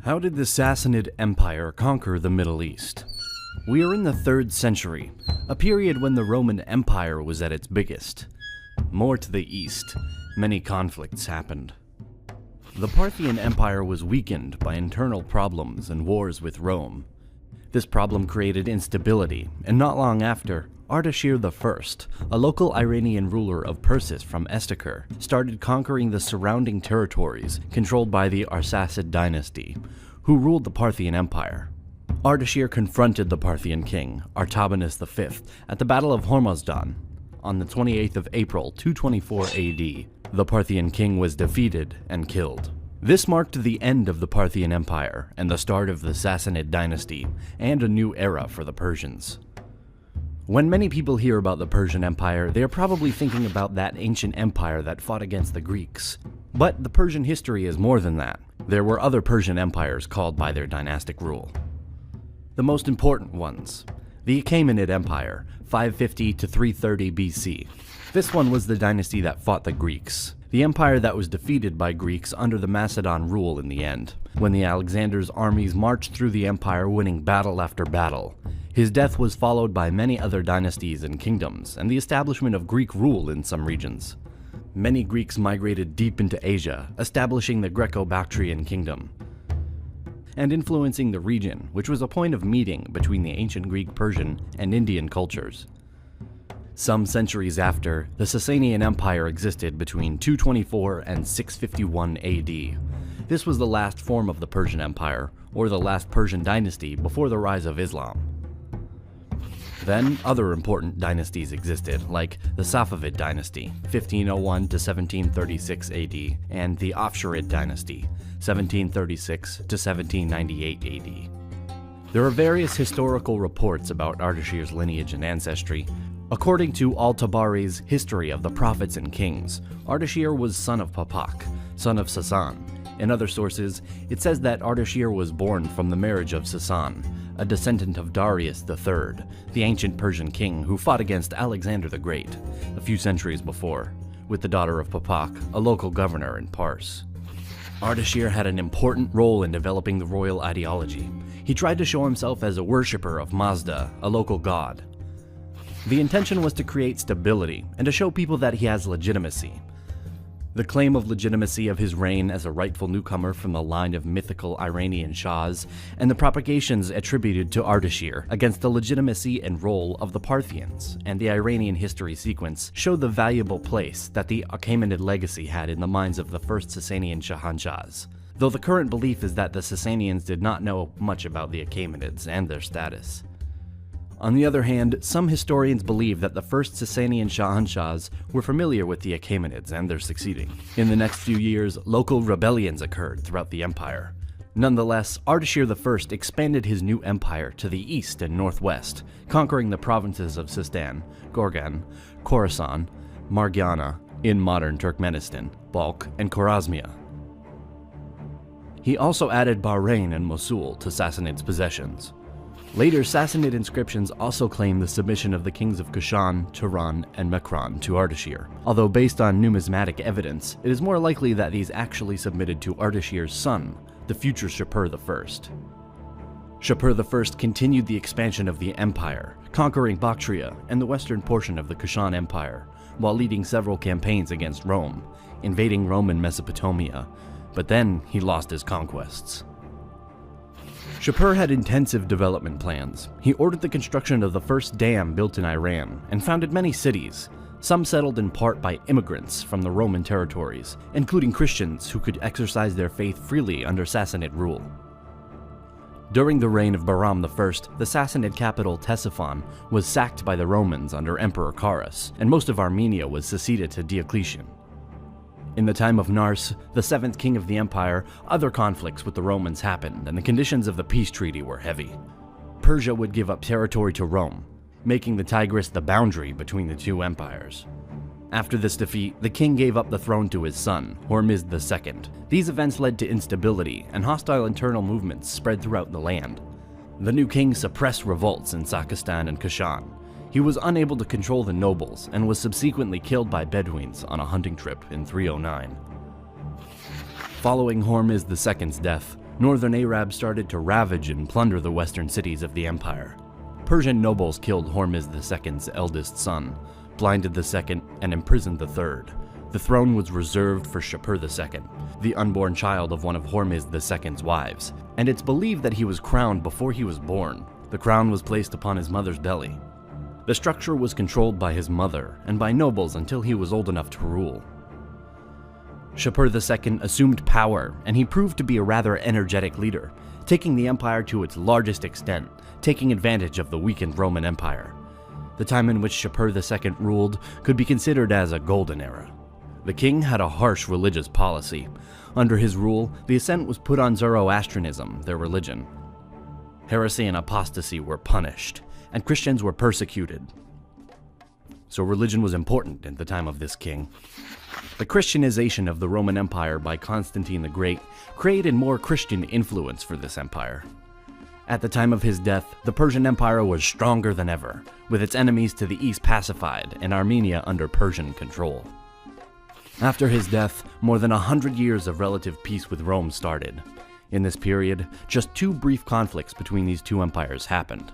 How did the Sassanid Empire conquer the Middle East? We are in the 3rd century, a period when the Roman Empire was at its biggest. More to the east, many conflicts happened. The Parthian Empire was weakened by internal problems and wars with Rome. This problem created instability, and not long after, Ardashir I, a local Iranian ruler of Persis from Estakhr, started conquering the surrounding territories controlled by the Arsacid dynasty, who ruled the Parthian Empire. Ardashir confronted the Parthian king, Artabanus V, at the Battle of Hormozdan on the 28th of April 224 AD. The Parthian king was defeated and killed. This marked the end of the Parthian Empire and the start of the Sassanid dynasty, and a new era for the Persians. When many people hear about the Persian Empire, they are probably thinking about that ancient empire that fought against the Greeks. But the Persian history is more than that. There were other Persian empires called by their dynastic rule. The most important ones: the Achaemenid Empire, 550 to 330 BC. This one was the dynasty that fought the Greeks, the empire that was defeated by Greeks under the Macedon rule in the end, when the Alexander's armies marched through the empire, winning battle after battle. His death was followed by many other dynasties and kingdoms, and the establishment of Greek rule in some regions. Many Greeks migrated deep into Asia, establishing the Greco-Bactrian kingdom, and influencing the region, which was a point of meeting between the ancient Greek, Persian, and Indian cultures. Some centuries after, the Sasanian Empire existed between 224 and 651 AD. This was the last form of the Persian Empire, or the last Persian dynasty before the rise of Islam. Then, other important dynasties existed, like the Safavid dynasty, 1501 to 1736 AD, and the Afsharid dynasty, 1736 to 1798 AD. There are various historical reports about Ardashir's lineage and ancestry. According to Al-Tabari's History of the Prophets and Kings, Ardashir was son of Papak, son of Sassan. In other sources, it says that Ardashir was born from the marriage of Sassan, a descendant of Darius III, the ancient Persian king who fought against Alexander the Great a few centuries before, with the daughter of Papak, a local governor in Pars. Ardashir had an important role in developing the royal ideology. He tried to show himself as a worshipper of Mazda, a local god. The intention was to create stability and to show people that he has legitimacy. The claim of legitimacy of his reign as a rightful newcomer from the line of mythical Iranian shahs, and the propagations attributed to Ardashir against the legitimacy and role of the Parthians and the Iranian history sequence show the valuable place that the Achaemenid legacy had in the minds of the first Sasanian Shahanshahs, though the current belief is that the Sassanians did not know much about the Achaemenids and their status. On the other hand, some historians believe that the first Sasanian Shahanshahs were familiar with the Achaemenids and their succeeding. In the next few years, local rebellions occurred throughout the empire. Nonetheless, Ardashir I expanded his new empire to the east and northwest, conquering the provinces of Sistan, Gorgan, Khorasan, Margiana, in modern Turkmenistan, Balkh, and Khwarezmia. He also added Bahrain and Mosul to Sassanid's possessions. Later, Sassanid inscriptions also claim the submission of the kings of Kushan, Turan, and Mekran to Ardashir, although based on numismatic evidence, it is more likely that these actually submitted to Ardashir's son, the future Shapur I. Shapur I continued the expansion of the empire, conquering Bactria and the western portion of the Kushan Empire, while leading several campaigns against Rome, invading Roman Mesopotamia, but then he lost his conquests. Shapur had intensive development plans. He ordered the construction of the first dam built in Iran and founded many cities, some settled in part by immigrants from the Roman territories, including Christians who could exercise their faith freely under Sassanid rule. During the reign of Bahram I, the Sassanid capital Ctesiphon was sacked by the Romans under Emperor Carus, and most of Armenia was seceded to Diocletian. In the time of Nars, the 7th king of the empire, other conflicts with the Romans happened, and the conditions of the peace treaty were heavy. Persia would give up territory to Rome, making the Tigris the boundary between the two empires. After this defeat, the king gave up the throne to his son, Hormizd II. These events led to instability, and hostile internal movements spread throughout the land. The new king suppressed revolts in Sakistan and Kashan. He was unable to control the nobles and was subsequently killed by Bedouins on a hunting trip in 309. Following Hormizd II's death, Northern Arabs started to ravage and plunder the western cities of the empire. Persian nobles killed Hormizd II's eldest son, blinded the second, and imprisoned the third. The throne was reserved for Shapur II, the unborn child of one of Hormizd II's wives, and it's believed that he was crowned before he was born. The crown was placed upon his mother's belly. The structure was controlled by his mother and by nobles until he was old enough to rule. Shapur II assumed power, and he proved to be a rather energetic leader, taking the empire to its largest extent, taking advantage of the weakened Roman Empire. The time in which Shapur II ruled could be considered as a golden era. The king had a harsh religious policy. Under his rule, the ascent was put on Zoroastrianism, their religion. Heresy and apostasy were punished, and Christians were persecuted. So religion was important at the time of this king. The Christianization of the Roman Empire by Constantine the Great created more Christian influence for this empire. At the time of his death, the Persian Empire was stronger than ever, with its enemies to the east pacified and Armenia under Persian control. After his death, more than 100 years of relative peace with Rome started. In this period, just 2 brief conflicts between these two empires happened.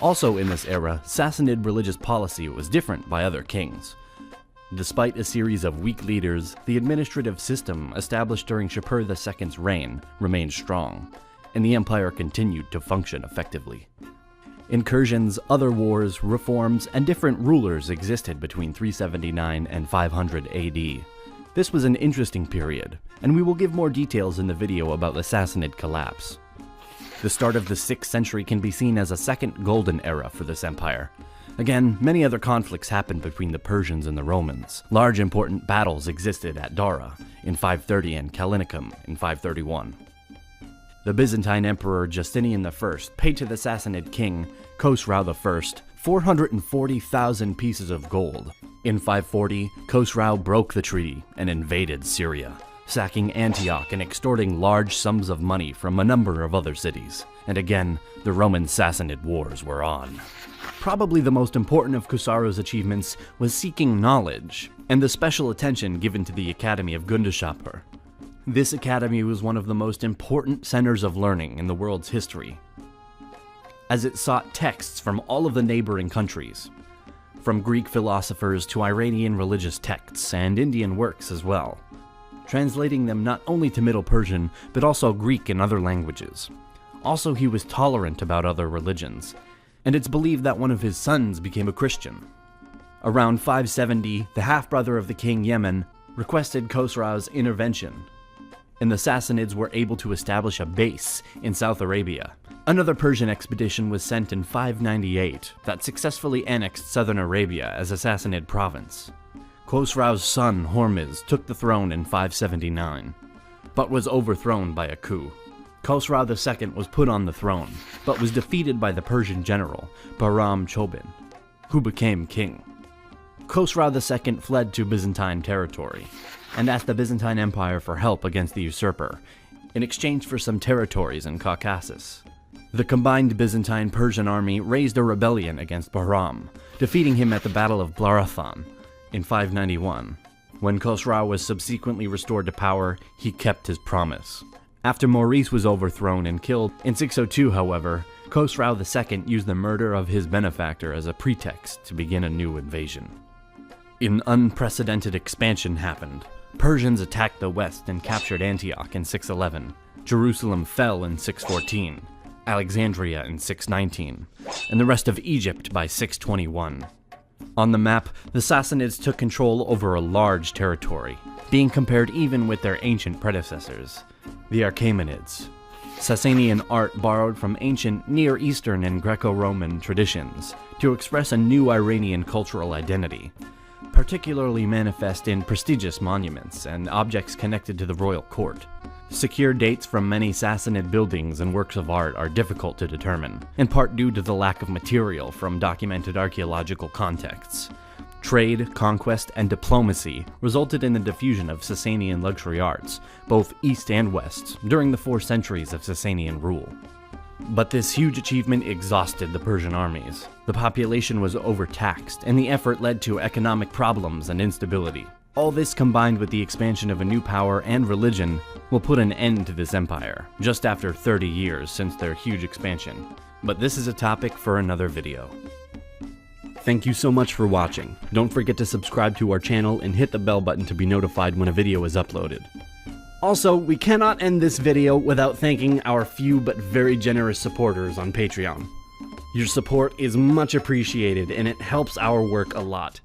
Also in this era, Sassanid religious policy was different by other kings. Despite a series of weak leaders, the administrative system established during Shapur II's reign remained strong, and the empire continued to function effectively. Incursions, other wars, reforms, and different rulers existed between 379 and 500 AD. This was an interesting period, and we will give more details in the video about the Sassanid collapse. The start of the 6th century can be seen as a second golden era for this empire. Again, many other conflicts happened between the Persians and the Romans. Large important battles existed at Dara in 530 and Callinicum in 531. The Byzantine Emperor Justinian I paid to the Sassanid king, Khosrau I, 440,000 pieces of gold. In 540, Khosrau broke the treaty and invaded Syria, sacking Antioch and extorting large sums of money from a number of other cities. And again, the Roman-Sassanid wars were on. Probably the most important of Khosrau's achievements was seeking knowledge, and the special attention given to the Academy of Gundashapur. This academy was one of the most important centers of learning in the world's history, as it sought texts from all of the neighboring countries, from Greek philosophers to Iranian religious texts and Indian works as well, translating them not only to Middle Persian, but also Greek and other languages. Also, he was tolerant about other religions, and it's believed that one of his sons became a Christian. Around 570, the half-brother of the king Yemen requested Khosrau's intervention, and the Sassanids were able to establish a base in South Arabia. Another Persian expedition was sent in 598 that successfully annexed southern Arabia as a Sassanid province. Khosrau's son Hormizd took the throne in 579, but was overthrown by a coup. Khosrau II was put on the throne, but was defeated by the Persian general Bahram Chobin, who became king. Khosrau II fled to Byzantine territory, and asked the Byzantine Empire for help against the usurper, in exchange for some territories in Caucasus. The combined Byzantine-Persian army raised a rebellion against Bahram, defeating him at the Battle of Blarathan in 591. When Khosrau was subsequently restored to power, he kept his promise. After Maurice was overthrown and killed in 602, however, Khosrau II used the murder of his benefactor as a pretext to begin a new invasion. An unprecedented expansion happened. Persians attacked the west and captured Antioch in 611. Jerusalem fell in 614, Alexandria in 619, and the rest of Egypt by 621. On the map, the Sassanids took control over a large territory, being compared even with their ancient predecessors, the Achaemenids. Sasanian art borrowed from ancient Near Eastern and Greco-Roman traditions to express a new Iranian cultural identity, particularly manifest in prestigious monuments and objects connected to the royal court. Secure dates from many Sassanid buildings and works of art are difficult to determine, in part due to the lack of material from documented archaeological contexts. Trade, conquest, and diplomacy resulted in the diffusion of Sassanian luxury arts, both east and west, during the 4 centuries of Sassanian rule. But this huge achievement exhausted the Persian armies. The population was overtaxed, and the effort led to economic problems and instability. All this combined with the expansion of a new power and religion will put an end to this empire, just after 30 years since their huge expansion. But this is a topic for another video. Thank you so much for watching. Don't forget to subscribe to our channel and hit the bell button to be notified when a video is uploaded. Also, we cannot end this video without thanking our few but very generous supporters on Patreon. Your support is much appreciated and it helps our work a lot.